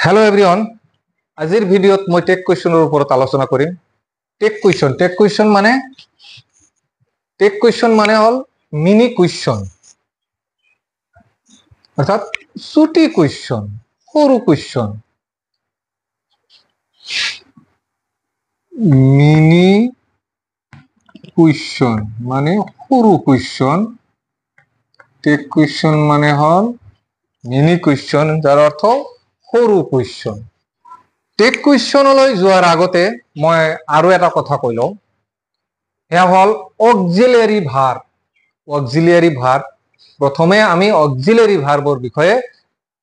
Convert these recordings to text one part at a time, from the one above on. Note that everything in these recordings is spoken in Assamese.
हेलो एवरीवन আজিৰ ভিডিঅ'ত মই টেক কুৱেশ্যনৰ ওপৰত আলোচনা কৰিম। টেক কুৱেশ্যন মানে হল মিনি কুৱেশ্যন অৰ্থাৎ ছুটি কুৱেশ্যন, সৰু কুৱেশ্যন। মিনি কুৱেশ্যন মানে সৰু কুৱেশ্যন, টেক কুৱেশ্যন মানে হল মিনি কুৱেশ্যন, যাৰ অৰ্থ সৰু কুৱেশ্যন। টেক কুৱেশ্যনলৈ যোৱাৰ আগতে মই আৰু এটা কথা কৈ লওঁ, সেয়া হল অক্সিলিয়াৰী ভাৰ্ব। অক্সিলিয়াৰী ভাৰ্ব, প্ৰথমে আমি অক্সিলিয়াৰী ভাৰ্বৰ বিষয়ে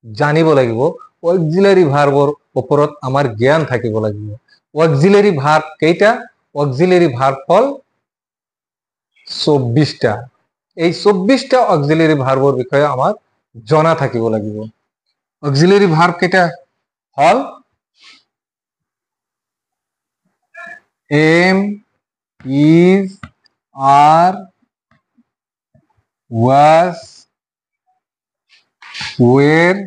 জানিব লাগিব। অক্সিলিয়াৰী ভাৰ্বৰ ওপৰত আমাৰ জ্ঞান থাকিব লাগিব। অক্সিলিয়াৰী ভাৰ্ব কেইটা? অক্সিলিয়াৰী ভাৰ্ব হল 24টা। এই 24টা অক্সিলিয়াৰী ভাৰ্বৰ বিষয়ে আমাৰ জনা থাকিব লাগিব। অক্সিলিয়াৰী ভাৰ্ব কেইটা হল am, is, are, was, were,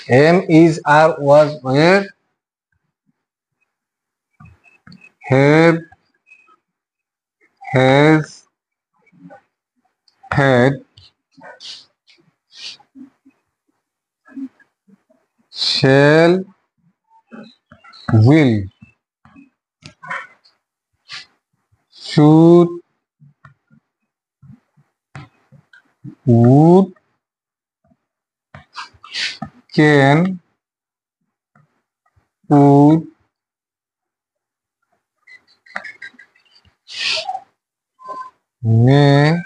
am, is, are, was, were, have, has, had, shall, will, should, would, can, would, may,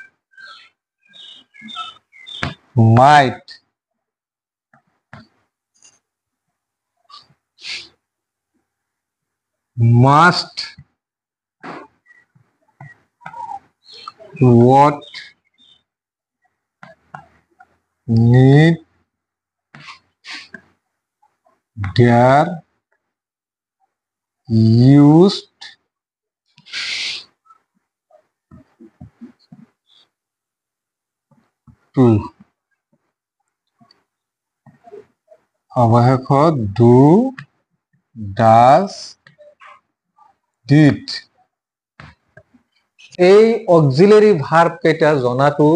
might, must, what, need, dare, used, to, অবশেষত do, does, did। এই অক্সিলিয়াৰী ভাৰ্ব কেইটা জনাটো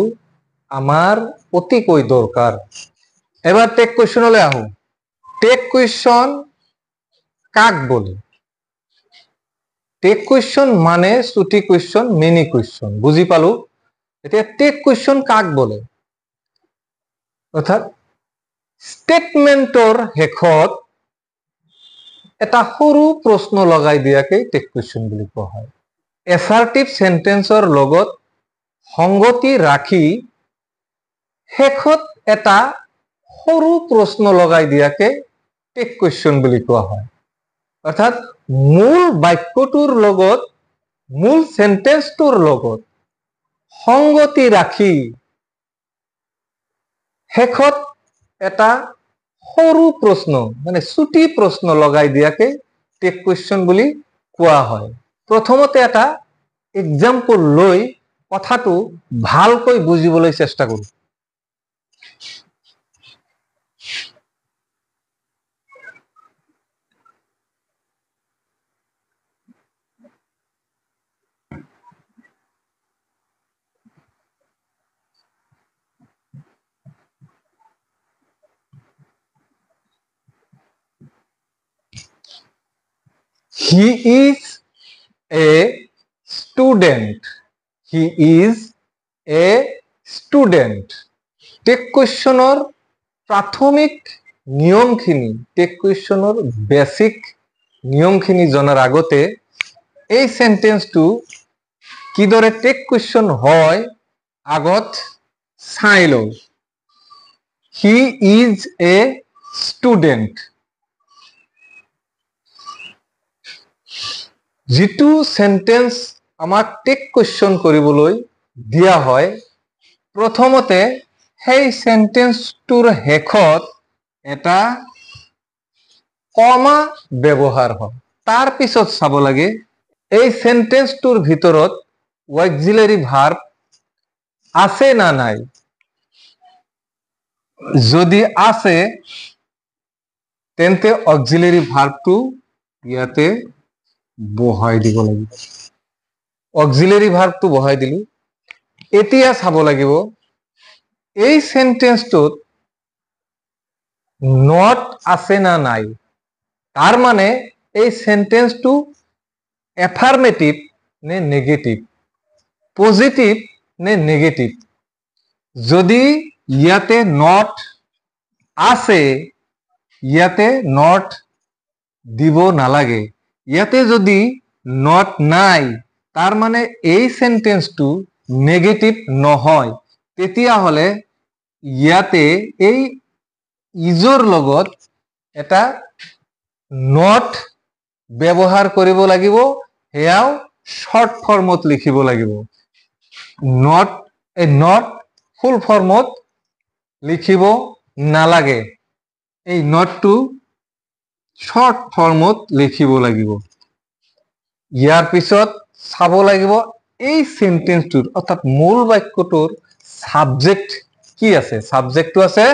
আমাৰ অতিকৈ দৰকাৰ। এবাৰ টেক কুৱেশ্যনলৈ আহো। টেক কুৱেশ্যন কাক বলে? টেক কুৱেশ্যন মানে ছুটি কুৱেশ্যন, মিনি কুৱেশ্যন, বুজি পালো। এতিয়া টেক কুৱেশ্যন কাক বলে? অৰ্থাৎ ষ্টেটমেন্টৰ শেষত এটা সৰু প্ৰশ্ন লগাই দিয়াকে টেক কুৱেশ্যন বুলি কোৱা হয়। এছাৰ্টিভ সেন্টেন্সৰ লগত সংগতি ৰাখি শেষত এটা সৰু প্ৰশ্ন লগাই দিয়াকে টেক কুৱেশ্যন বুলি কোৱা হয়। অৰ্থাৎ মূল বাক্যটোৰ লগত, মূল সেন্টেন্সটোৰ লগত সংগতি ৰাখি শেষত এটা সৰু প্ৰশ্ন মানে ছুটি প্ৰশ্ন লগাই দিয়াকে টেক কুৱেশ্যন বুলি কোৱা হয়। প্ৰথমতে এটা এক্সাম্পল লৈ কথাটো ভালকৈ বুজিবলৈ চেষ্টা কৰো। He is a student. He is a student. Take কুৱেশ্যনৰ প্ৰাথমিক নিয়মখিনি, টেক কুৱেশ্যনৰ বেসিক নিয়মখিনি জনাৰ আগতে এই সেন্টেন্সটো কিদৰে টেক কুৱেশ্যন হয় আগত চাই লওঁ। He is a student। যিটো সেন্টেন্স আমাক টেক কুৱেশ্যন কৰিবলৈ দিয়া হয়, প্ৰথমতে সেই সেন্টেন্সটোৰ শেষত এটা কমা ব্যৱহাৰ হয়। তাৰ পিছত চাব লাগে এই সেন্টেন্সটোৰ ভিতৰত অক্সিলিয়াৰী ভাৰ্ব আছে না নাই। যদি আছে তেন্তে অক্সিলারি ভার্বটো ইয়াতে বহাই দিব লাগিব। অক্সিলারি ভার্বটো বহাই দিলো। এতিয়া চাব লাগিব এই সেন্টেন্সটোত নট আছে না নাই। তার মানে এই সেন্টেন্সটো এফার্মেটিভ নে নেগেটিভ, পজিটিভ নে নেগেটিভ। যদি ইয়াতে নট আছে, ইয়াতে নট দিব নালাগে। ইয়াতে যদি নট নাই, তার মানে এই সেন্টেন্সটো নেগেটিভ নহয়। তেতিয়াহলে ইয়াতে এই ইজৰ লগত এটা নট ব্যৱহাৰ কৰিব লাগিব, সেয়াও শৰ্ট ফৰ্মত লিখিব লাগিব। নট ফুল ফৰ্মত লিখিব নালাগে, এই নটটো শৰ্ট ফৰ্মত লিখিব লাগিব। ইয়াৰ পিছত চাব লাগিব এই সেন্টেন্সটোৰ অৰ্থাৎ মূল বাক্যটোৰ সাবজেক্ট কি আছে। সাবজেক্টটো আছে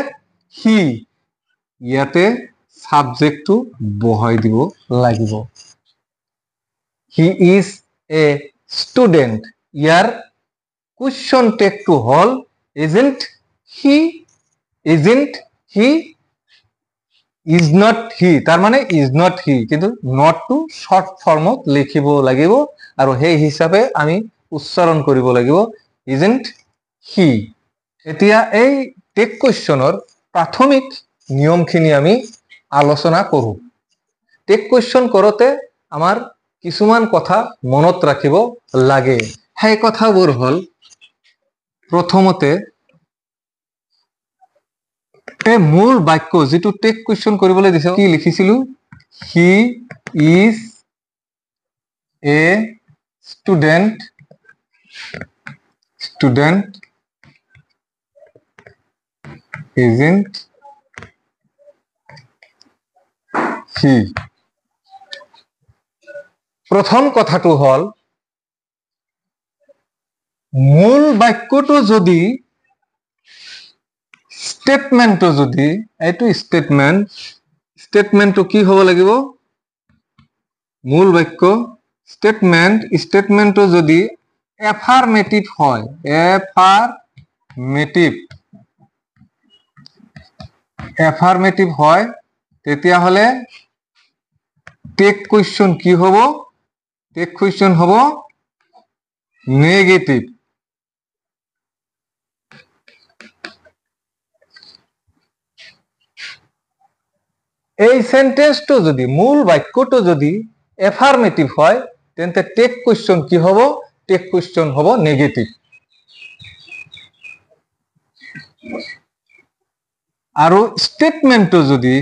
হি, ইয়াতে সাবজেক্টটো বহাই দিব লাগিব। হি ইজ এ স্টুডেন্ট, ইয়াৰ কুৱেশ্যন টেগটো হল isn't he, isn't he, is not he. তার মানে ইজ নট হি, কিন্তু নটটো শর্ট ফর্মত লিখিব লাগিব আৰু সেই হিচাপে আমি উচ্চাৰণ কৰিব লাগিব ইজন্ট হি। এতিয়া এই টেগ কুৱেশ্যনৰ প্ৰাথমিক নিয়মখিনি আমি আলোচনা কৰো। টেগ কুৱেশ্যন কৰোতে আমাৰ কিছুমান কথা মনত ৰাখিব লাগে। সেই কথাবোৰ হল, প্ৰথমতে এই মূল বাক্য যেটো টেগ কুৱেশ্যন কৰিবলৈ দিছে কি লিখিছিলো, he is a student, student isn't he. প্রথম কথাটো হল মূল বাক্যটো যদি স্টেটমেন্টটো যদি এইটো স্টেটমেন্টটো কি হব লাগিব, মূল বাক্য স্টেটমেন্টটো যদি এফার্মেটিভ হয়, এফার্মেটিভ হয়, তেতিয়াহলে টেগ কুৱেশ্যন কি হব, টেগ কুৱেশ্যন হব নেগেটিভ। এই সেন্টেন্সটো যদি মূল বাক্যটো যদি এফাৰ্মেটিভ হয়, তেন্তে টেগ কুৱেশ্যন কি হব, টেগ কুৱেশ্যন হব নেগেটিভ। আৰু স্টেটমেন্টটো যদি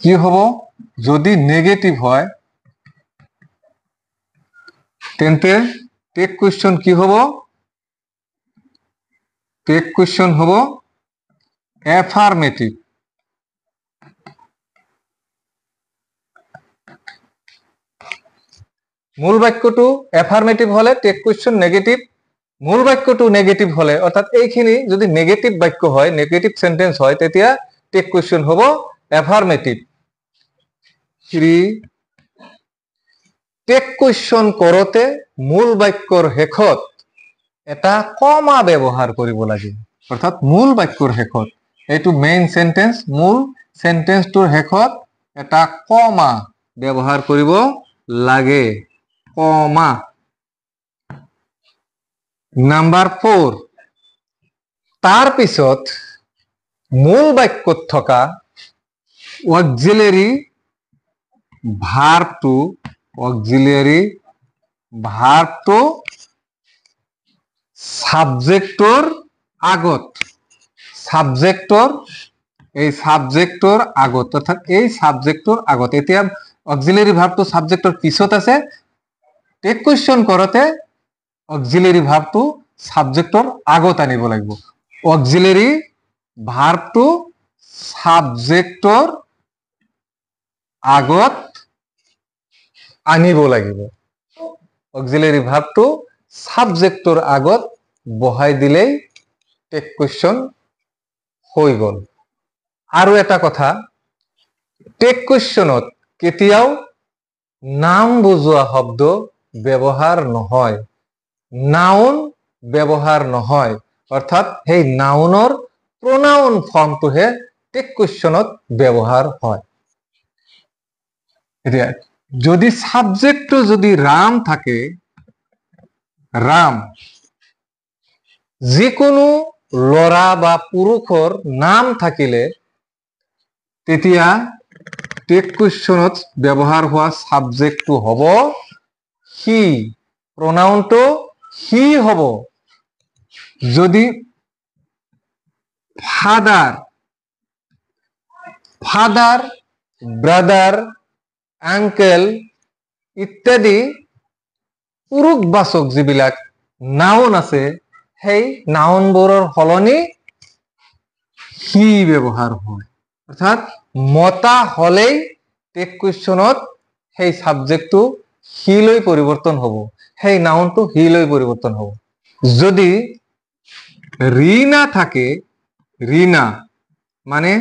কি হব, যদি নেগেটিভ হয়, তেন্তে টেগ কুৱেশ্যন কি হব, টেগ কুৱেশ্যন হব এফাৰ্মেটিভ। মূল বাক্যটো এফাৰ্মেটিভ হলে টেগ কুৱেশ্যন নেগেটিভ, মূল বাক্যটো নেগেটিভ হলে অর্থাৎ এইখিনি যদি নেগেটিভ বাক্য হয়, নেগেটিভ সেন্টেন্স হয়, তেতিয়া টেগ কুৱেশ্যন হব এফাৰ্মেটিভ। টেগ কুৱেশ্যন কৰোতে মূল বাক্যৰ শেষত এটা কমা ব্যৱহাৰ কৰিব লাগে, অৰ্থাৎ মূল বাক্যৰ শেষত, এইটো মেইন সেন্টেন্স, মূল সেন্টেন্সটোৰ শেষত এটা কমা ব্যৱহাৰ কৰিব লাগে, কমা। নাম্বাৰ 4, তাৰ পিছত মূল বাক্যত থকা অক্সিলাৰি ভাৰ্বটো সাবজেক্টৰ আগত, অৰ্থাৎ এই সাবজেক্টৰ আগত। এতিয়া অক্সিলাৰি ভাৰ্বটো সাবজেক্টৰ পিছত আছে, টেগ কুৱেশ্যন কৰোতে অক্সিলাৰি ভাৰ্বটো সাবজেক্টৰ আগত আনিব লাগিব। অক্সিলাৰি ভাৰ্বটো সাবজেক্টৰ আগত আনিব লাগিব, অক্সিলাৰি ভাৰ্বটো সাবজেক্টৰ আগত বহাই দিলেই টেক কুৱেশ্যন হৈ গ'ল। আৰু এটা কথা, টেক কুৱেশ্যনত কেতিয়াও নাম বুজোৱা শব্দ ব্যৱহাৰ নহয়, নাউন ব্যৱহাৰ নহয়, অৰ্থাৎ সেই নাউনৰ প্ৰনাউন ফৰ্মটোহে টেক কুৱেশ্যনত ব্যৱহাৰ হয়। এতিয়া যদি সাবজেক্টটো যদি ৰাম থাকে, ৰাম, যিকোনো ল'ৰা বা পুৰুষৰ নাম থাকিলে তেতিয়া টেক কুৱেশ্যনত ব্যৱহাৰ হোৱা সাবজেক্টটো হ'ব হি, প্ৰনাউনটো হি হ'ব। যদি ফাদাৰ, ফাদাৰ, ব্ৰাদাৰ, আংকেল ইত্যাদি পুৰুষবাচক যিবিলাক নাউন আছে, সেই নাউনবোৰৰ সলনি হি ব্যৱহাৰ হয়। অৰ্থাৎ মতা হলেই টেক কুৱেশ্যনত সেই সাবজেক্টটো হি লৈ পৰিৱৰ্তন হ'ব, সেই নাউনটো হি লৈ পৰিৱৰ্তন হ'ব। যদি ৰীনা থাকে, ৰীনা মানে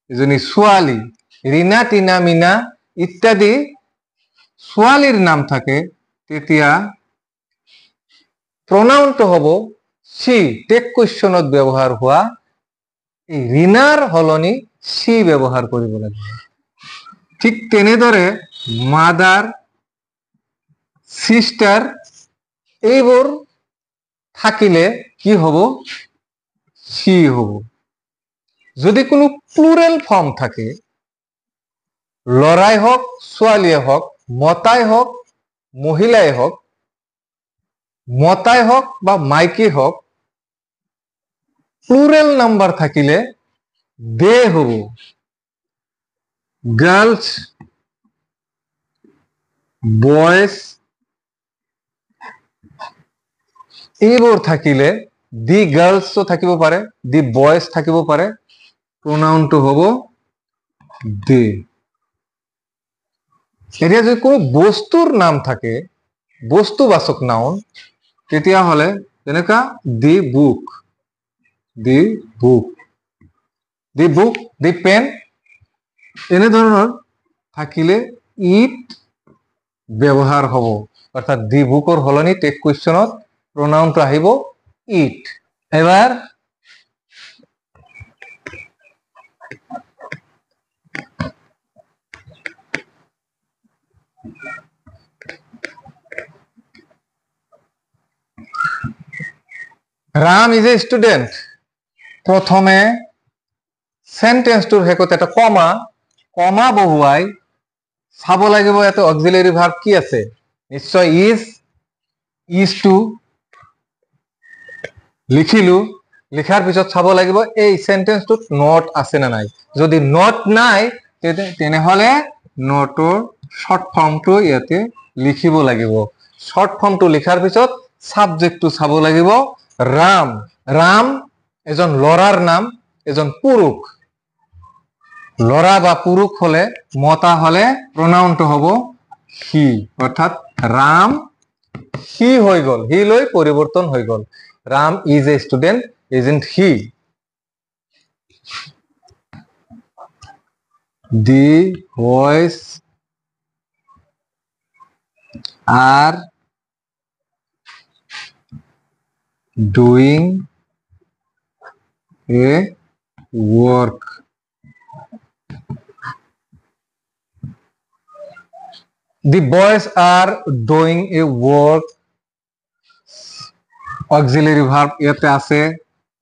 এজনী ছোৱালী, ৰীনা, টিনা, মিনা ইত্যাদি ছোৱালীৰ নাম থাকে, তেতিয়া প্ৰনাউনটো হ'ব সি, টেক কুৱেশ্যনত ব্যৱহাৰ হোৱা এই ৰীনাৰ সলনি সি ব্যৱহাৰ কৰিব লাগিব। ঠিক তেনেদৰে মাদাৰ, সিস্টাৰ এইবোৰ থাকিলে কি হ'ব? সি হ'ব। যদি কোনো প্লুৰেল ফৰ্ম থাকে, ল'ৰাই হওক ছোৱালীয়ে হওক, মতাই হওক মহিলাই হওক, মতাই হওক বা মাইকী হওক, প্লুৰেল নাম্বাৰ থাকিলে দে হ'ব। গাৰ্লছ, বয়েজ এইবোৰ থাকিলে দি গাৰ্লছো থাকিব পাৰে, দি বয়েজ থাকিব পাৰে, প্ৰনাউনটো হ'ব দে। এতিয়া যদি কোনো বস্তুৰ নাম থাকে, বস্তুবাচক নাউন, তেতিয়াহ'লে যেনেকা the book, the book, the book, the pen এনেধৰণৰ থাকিলে ইট ব্যৱহাৰ হ'ব। অৰ্থাৎ দি বুকৰ সলনি টেক কুৱেশ্যনত প্ৰনাউনটো আহিব ইট। এবাৰ ৰাম ইজ এ ষ্টুডেণ্ট, প্ৰথমে সেন্টেন্সটোৰ শেষত এটা কমা, কমা বহুৱাই চাব লাগিব ইয়াতে অক্সিলাৰী ভাৰ্ব কি আছে। নিশ্চয় ইজ, ইজ টু লিখিলো, লিখাৰ পিছত চাব লাগিব এই সেন্টেন্সটোত নট আছে না নাই। যদি নট নাই তেনেহলে নটৰ শৰ্ট ফৰ্মটো ইয়াতে লিখিব লাগিব। শৰ্ট ফৰ্মটো লিখাৰ পিছত সাবজেক্টটো চাব লাগিব ৰাম। ৰাম এজন ল'ৰাৰ নাম, এজন পুৰুষ। ল'ৰা বা পুৰুষ হলে, মতা হলে প্ৰনাউনটো হ'ব হি, অৰ্থাৎ ৰাম হি হৈ গ'ল, হি লৈ পৰিৱৰ্তন হৈ গ'ল। Ram is a student, isn't he? The boys are doing a work. The boys are doing a work. Auxiliary verb ইয়াতে আছে,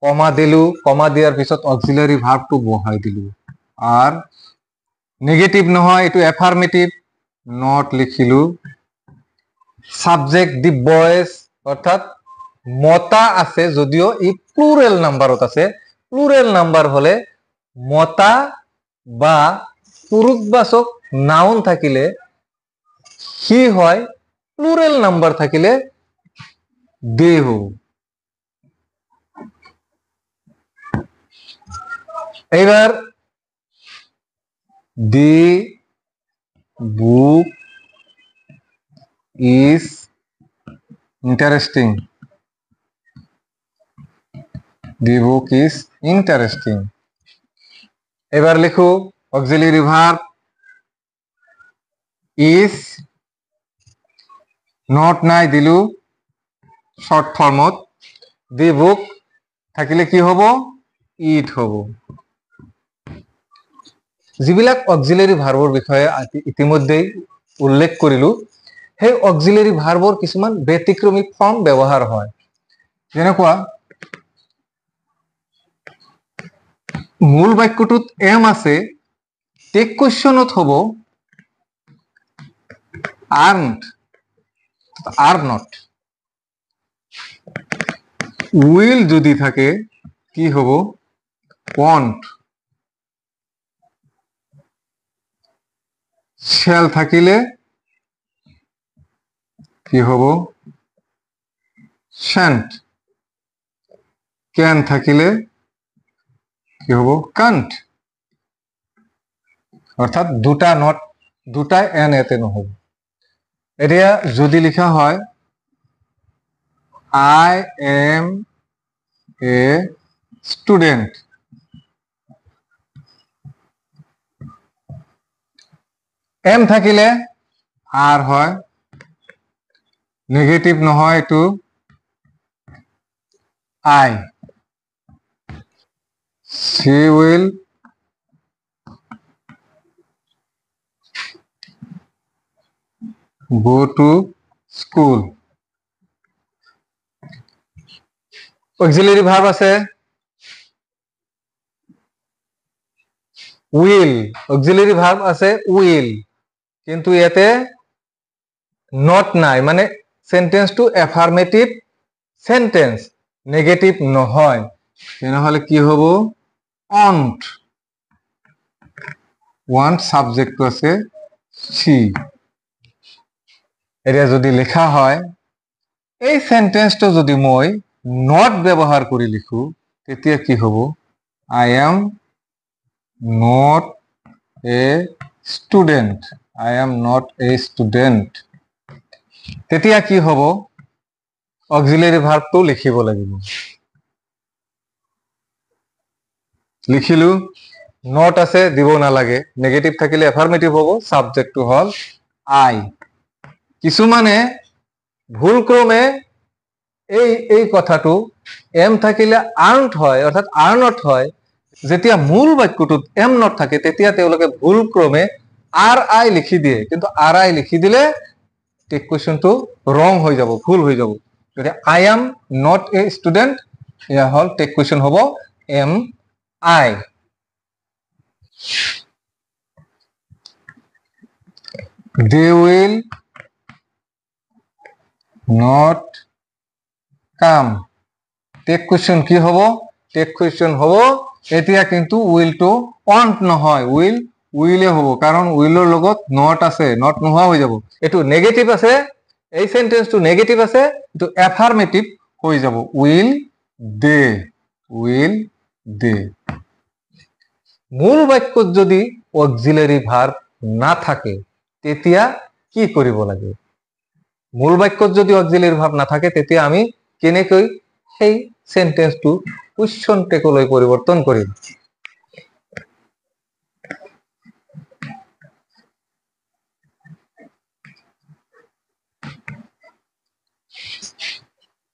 কমা দিলু, কমা দিয়ার পিছত অক্সিলারি ভার্বটো বহাই দিলু। আর নেগেটিভ নহয়, এটো এফার্মেটিভ, নট লিখিলু। সাবজেক্ট দি বয়েজ, অর্থাৎ মতা আছে যদিও ই প্লুরেল নাম্বারত আছে। প্লুরেল নাম্বার হলে মতা বা পুরুষবাচক নাউন থাকিলে হি হয়, প্লুরেল নাম্বার থাকিলে দে হব। এবার the book is interesting, the book is interesting. এবার লিখো অক্সিলারি ভার্ব ইজ, নট নাই দিলু শর্ট ফর্মত, দি বুক থাকিলে কি হব, ইট হব। যিবিলাক অক্সিলারি ভাৰ্বৰ বিষয়ে ইতিমধ্যেই উল্লেখ কৰিলো, সেই অক্সিলাৰি ভাৰ্বৰ কিছুমান ব্যতিক্ৰমী ফৰ্ম ব্যৱহাৰ হয়। যেনেকুৱা মূল বাক্যটোত এম আছে, টেক কুৱেশ্যনত হ'ব আৰ্নড, আর নট। উইল যদি থাকে কি হব, ওয়ান্ট। শ্যাল থাকিলে কি হব, শ্যান্ট। ক্যান থাকিলে কি হব, কান্ট। অর্থাৎ দুটা নট, দুটা এন এতে নহব। এতিয়া যদি লিখা হয় I am a student, am থাকিলে আর হয়, নেগেটিভ নহয় এটো, I. she will go to school। Auxiliary verb আছে উইল, অক্সিলারি ভার্ব আছে উইল, কিন্তু ইয়াতে নট নাই, মানে সেন্টেন্সটো এফার্মেটিভ সেন্টেন্স, নেগেটিভ নহয়। তেনেহলে কি হব, ওয়ান্ট। ওয়ান্ট সাবজেক্টটো আছে সি। এতিয়া যদি লেখা হয় এই সেন্টেন্সটো যদি মই নট ব্যবহার কৰি লিখো, তেতিয়া কি হব, আই am not a student, I am not a student. তেতিয়া কি হব, অক্সিলারি ভার্বটো লিখিব লাগিব। লিখিলো, নট আছে দিব নালাগে, নেগেটিভ থাকিলে এফার্মেটিভ হব, সাবজেক্টটো হল আই। কিছুমানে ভুলক্রমে এই কথাটো এম থাকিলে আৰ্নড হয়, অর্থাৎ আর নট হয়। যেতিয়া মূল বাক্যটোত এম নট থাকে তেতিয়া তেওঁলোকে ভুলক্রমে আর আই লিখি দিয়ে, কিন্তু আর আই লিখি দিলে টেক কুৱেশ্যনটো রং হৈ যাব, ভুল হৈ যাব। যদি I am not a student, এয়া হল টেক কুৱেশ্যন হব am I. they will not come, tag question কি হব, টেক কুৱেশ্যন হব, এতিয়া কিন্তু উইলটো ওয়ান্ট নহয়, উইলে হব, কাৰণ উইলৰ লগত নট আছে, নট নোহোৱা হৈ যাব। এটো নেগেটিভ আছে, এই সেন্টেন্সটো নেগেটিভ আছে, এটো এফার্মেটিভ হৈ যাব, উইল দে, উইল দে। মূল বাক্যত যদি অক্সিলারি ভার্ব না থাকে তেতিয়া কি কৰিব লাগে, মূল বাক্যত যদি অক্সিলাৰি ভাৰ্ব না থাকে তেতিয়া আমি কেনেকৈ সেই সেন্টেন্সটো কুৱেশ্যন টেকলৈ পৰিৱৰ্তন কৰিম।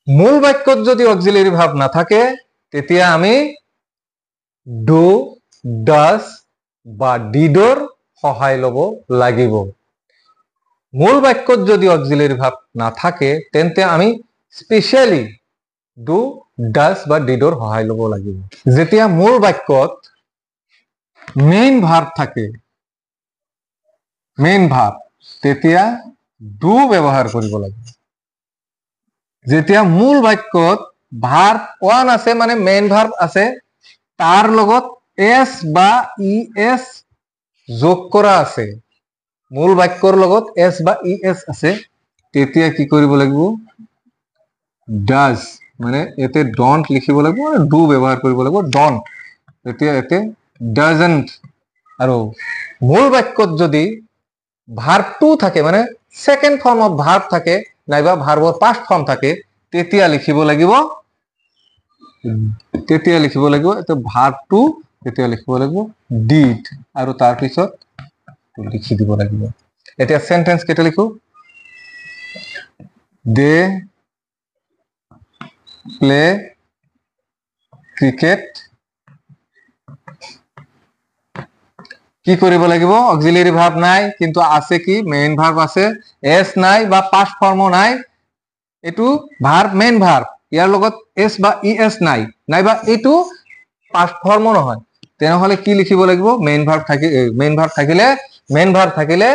মূল বাক্যত যদি অক্সিলাৰি ভাৰ্ব না থাকে তেতিয়া আমি ডু, ডাজ বা ডিডৰ সহায় লব লাগিব। মূল বাক্যত যদি অক্সিলাৰি ভাৰ্ব না থাকে তেন্তে আমি স্পেশালি ডু, ডাজ বা ডিডৰ সহায় লব লাগিব। যেতিয়া মূল বাক্যত মেইন ভাৰ্ব থাকে, মেইন ভাৰ্ব, তেতিয়া ডু ব্যবহাৰ কৰিব লাগিব। যেতিয়া মূল বাক্যত ভাৰ্ব ওয়ান আছে, মানে মেইন ভাৰ্ব আছে, তাৰ লগত এস বা ই এস যোগ কৰা আছে, মূল বাক্যৰ লগত এস বা ই এস আছে, তেতিয়া কি কৰিব লাগিব, ডাজ, মানে এতে ডন্ট লিখিব লাগিব, মানে ডু ব্যবহাৰ কৰিব লাগিব, ডন্ট। তেতিয়া এতে ডাজন্ট। আৰু মূল বাক্যত যদি ভাৰ্বটো থাকে, মানে সেকেন্ড ফৰ্ম অফ ভাৰ্ব থাকে, নাইবা ভাৰ্বৰ পাস্ট ফৰ্ম থাকে, তেতিয়া লিখিব লাগিব তেতিয়া লিখিব লাগিব এটা ভাৰ্বটো তেতিয়া লিখিব লাগিব ডিড আৰু তাৰ পিছত লিখি দিব লাগিব এতিয়া সেন্টেন্স কেটা লিখো দে প্লে ক্রিকেট কি কৰিব লাগিব অক্সিলারি ভার্ব নাই কিন্তু আছে কি মেইন ভার্ব আছে এস নাই বা পাস্ট ফর্ম নাই এটু ভার্ব মেইন ভার্ব ইয়াৰ লগত এস বা ইএস নাই নাইবা এটু পাস্ট ফর্ম নহয় তেনেহলে কি লিখিব লাগিব মেইন ভার্ব থাকিলে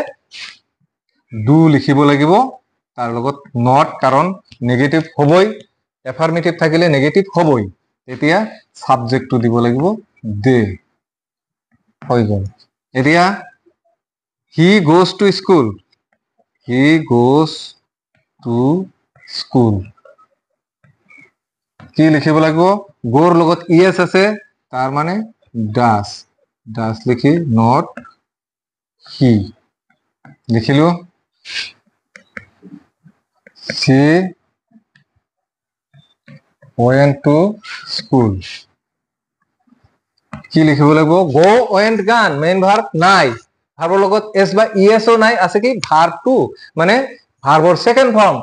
ডু লিখিব লাগিব তাৰ লগত নট কাৰণ নেগেটিভ হবই এফার্মেটিভ থাকিলে নেগেটিভ হবই এতিয়া সাবজেক্টটো দিব লাগিব দে হৈ গ'ল এতিয়া হি গোজ টু স্কুল কি লিখিব লাগিব গোৰ লগত ইএস আছে তাৰ মানে ডাস লিখি নট হি লিখিলো she went to school কি লিখিব লাগিব go went gone main verb নাই ভাৰ্বৰ লগত এস বা ইএস ও নাই আছে কি ভাৰ্ব টু মানে ভাৰ্বৰ সেকেন্ড ফর্ম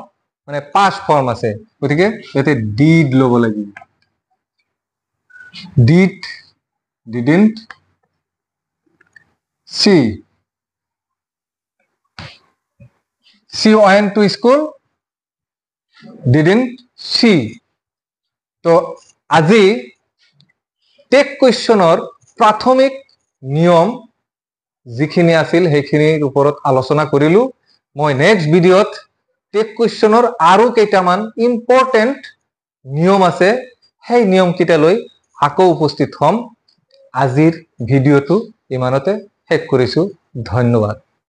মানে পাস্ট ফর্ম আছে গতিকে এতে ডিড লব লাগিব did didn't she went to school didn't she তো আজি টেক কুৱেশ্যনৰ প্ৰাথমিক নিয়ম যিখিনি আছিল সেইখিনিৰ ওপৰত আলোচনা কৰিলো মই নেক্সট ভিডিঅত টেক কুৱেশ্যনৰ আৰু কেইটামান ইম্পৰ্টেন্ট নিয়ম আছে সেই নিয়ম কিটা লৈ আকৌ উপস্থিত হ'ম আজিৰ ভিডিঅটো ইমানতে শেষ কৰিছো ধন্যবাদ